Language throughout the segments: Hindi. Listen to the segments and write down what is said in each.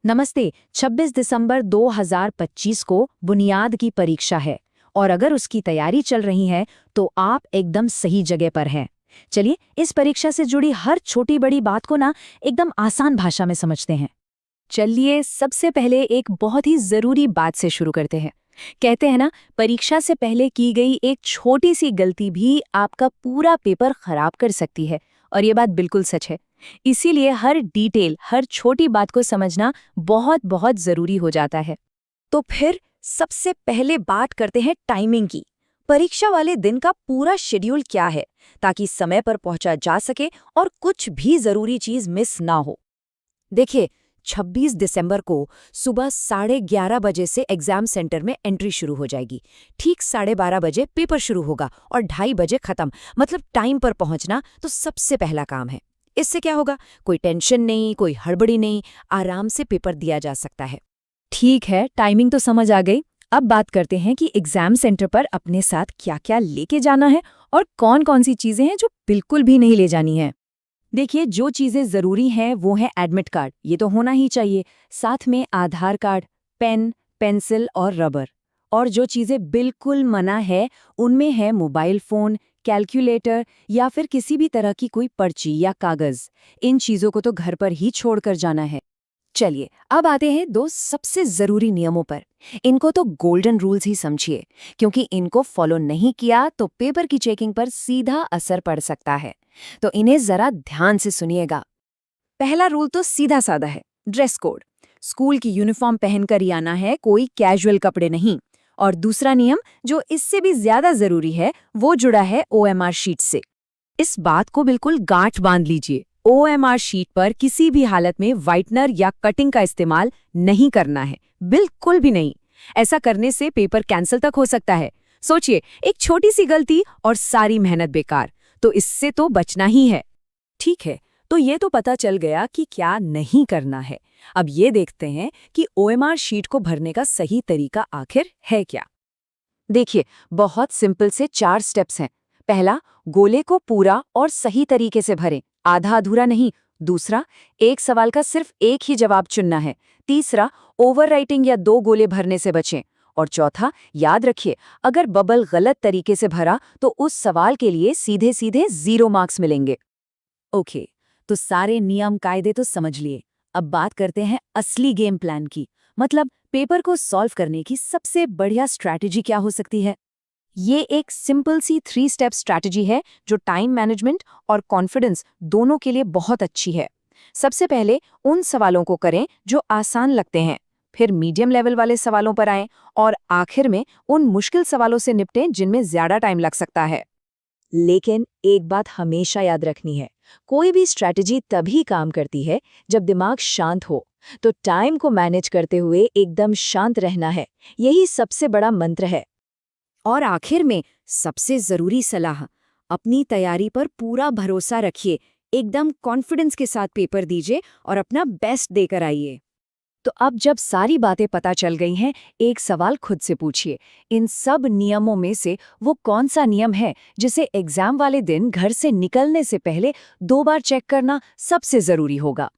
नमस्ते। 26 दिसंबर 2025 को बुनियाद की परीक्षा है और अगर उसकी तैयारी चल रही है तो आप एकदम सही जगह पर हैं। चलिए इस परीक्षा से जुड़ी हर छोटी बड़ी बात को ना एकदम आसान भाषा में समझते हैं। चलिए सबसे पहले एक बहुत ही जरूरी बात से शुरू करते हैं। कहते हैं ना, परीक्षा से पहले की गई एक छोटी सी गलती भी आपका पूरा पेपर खराब कर सकती है। और ये बात बिल्कुल सच है। इसीलिए हर डिटेल, हर छोटी बात को समझना बहुत बहुत जरूरी हो जाता है। तो फिर सबसे पहले बात करते हैं टाइमिंग की। परीक्षा वाले दिन का पूरा शेड्यूल क्या है ताकि समय पर पहुंचा जा सके और कुछ भी जरूरी चीज मिस ना हो। देखिए, 26 दिसंबर को सुबह 11:30 बजे से एग्जाम सेंटर में एंट्री शुरू हो जाएगी। ठीक 12:30 बजे पेपर शुरू होगा और 2:30 बजे खत्म। मतलब टाइम पर पहुंचना तो सबसे पहला काम है। इससे क्या होगा? कोई टेंशन नहीं, कोई हड़बड़ी नहीं, आराम से पेपर दिया जा सकता है। ठीक है, टाइमिंग तो समझ आ गई। अब बात करते हैं कि एग्जाम सेंटर पर अपने साथ क्या क्या लेके जाना है और कौन कौन सी चीजें हैं जो बिल्कुल भी नहीं ले जानी है। देखिए, जो चीजें जरूरी हैं वो है एडमिट कार्ड, ये तो होना ही चाहिए। साथ में आधार कार्ड, पेन, पेंसिल और रबर। और जो चीजें बिल्कुल मना है उनमें है मोबाइल फोन, कैलकुलेटर या फिर किसी भी तरह की कोई पर्ची या कागज। इन चीजों को तो घर पर ही छोड़कर जाना है। चलिए अब आते हैं दो सबसे जरूरी नियमों पर। इनको तो गोल्डन रूल्स ही समझिए, क्योंकि इनको फॉलो नहीं किया तो पेपर की चेकिंग पर सीधा असर पड़ सकता है। तो इन्हें जरा ध्यान से सुनिएगा। पहला रूल तो सीधा साधा है, ड्रेस कोड। स्कूल की यूनिफॉर्म पहनकर ही आना है, कोई कैजुअल कपड़े नहीं। और दूसरा नियम, जो इससे भी ज्यादा जरूरी है, वो जुड़ा है ओएमआर शीट से। इस बात को बिल्कुल गांठ बांध लीजिए। ओएमआर शीट पर किसी भी हालत में व्हाइटनर या कटिंग का इस्तेमाल नहीं करना है, बिल्कुल भी नहीं। ऐसा करने से पेपर कैंसिल तक हो सकता है। सोचिए, एक छोटी सी गलती और सारी मेहनत बेकार। तो इससे तो बचना ही है। ठीक है, तो ये तो पता चल गया कि क्या नहीं करना है। अब ये देखते हैं कि ओएमआर शीट को भरने का सही तरीका आखिर है क्या। देखिए, बहुत सिंपल से 4 स्टेप्स हैं। पहला, गोले को पूरा और सही तरीके से भरें, आधा अधूरा नहीं। दूसरा, एक सवाल का सिर्फ एक ही जवाब चुनना है। तीसरा, ओवरराइटिंग या 2 गोले भरने से बचें। और चौथा, याद रखिए, अगर बबल गलत तरीके से भरा तो उस सवाल के लिए सीधे सीधे 0 मार्क्स मिलेंगे। ओके, तो सारे नियम कायदे तो समझ लिए। अब बात करते हैं असली गेम प्लान की। मतलब पेपर को सॉल्व करने की सबसे बढ़िया स्ट्रैटेजी क्या हो सकती है। ये एक सिंपल सी 3 स्टेप स्ट्रैटेजी है जो टाइम मैनेजमेंट और कॉन्फिडेंस दोनों के लिए बहुत अच्छी है। सबसे पहले उन सवालों को करें जो आसान लगते हैं, फिर मीडियम लेवल वाले सवालों पर आएं और आखिर में उन मुश्किल सवालों से निपटें जिनमें ज्यादा टाइम लग सकता है। लेकिन एक बात हमेशा याद रखनी है, कोई भी स्ट्रैटेजी तभी काम करती है जब दिमाग शांत हो। तो टाइम को मैनेज करते हुए एकदम शांत रहना है, यही सबसे बड़ा मंत्र है। और आखिर में सबसे जरूरी सलाह, अपनी तैयारी पर पूरा भरोसा रखिए। एकदम कॉन्फिडेंस के साथ पेपर दीजिए और अपना बेस्ट देकर आइए। तो अब जब सारी बातें पता चल गई हैं, एक सवाल खुद से पूछिए, इन सब नियमों में से वो कौन सा नियम है जिसे एग्जाम वाले दिन घर से निकलने से पहले 2 बार चेक करना सबसे जरूरी होगा।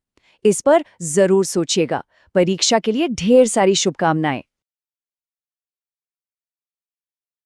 इस पर जरूर सोचिएगा। परीक्षा के लिए ढेर सारी शुभकामनाएं।